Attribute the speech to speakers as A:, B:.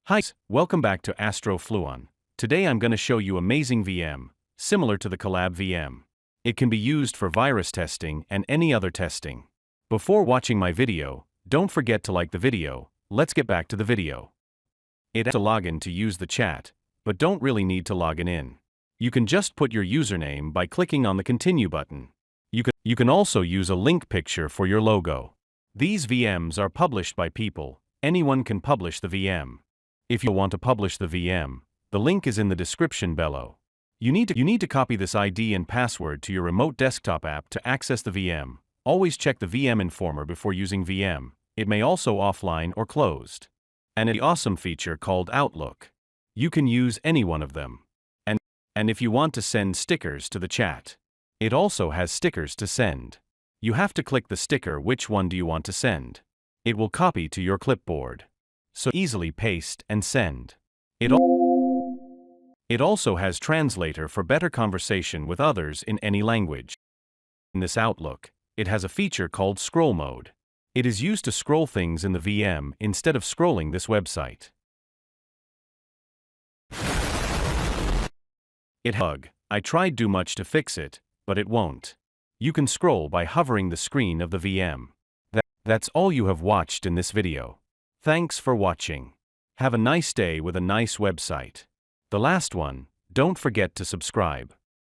A: Hi, welcome back to AstroFluon. Today I'm going to show you AmazingVM, similar to the Collab VM. It can be used for virus testing and any other testing. Before watching my video, don't forget to like the video. Let's get back to the video. It has to log in to use the chat, but don't really need to log in. You can just put your username by clicking on the continue button. You can also use a link picture for your logo. These VMs are published by people. Anyone can publish the VM. If you want to publish the VM, the link is in the description below. You need to copy this ID and password to your remote desktop app to access the VM. Always check the VM Informer before using VM. It may also offline or closed. And an awesome feature called Outlook. You can use any one of them. And if you want to send stickers to the chat, it also has stickers to send. You have to click the sticker which one do you want to send. It will copy to your clipboard. So easily paste and send. It also has translator for better conversation with others in any language. In this Outlook, it has a feature called scroll mode. It is used to scroll things in the VM instead of scrolling this website. I tried do much to fix it, but it won't. You can scroll by hovering the screen of the VM. That's all you have watched in this video. Thanks for watching. Have a nice day with a nice website. The last one, don't forget to subscribe.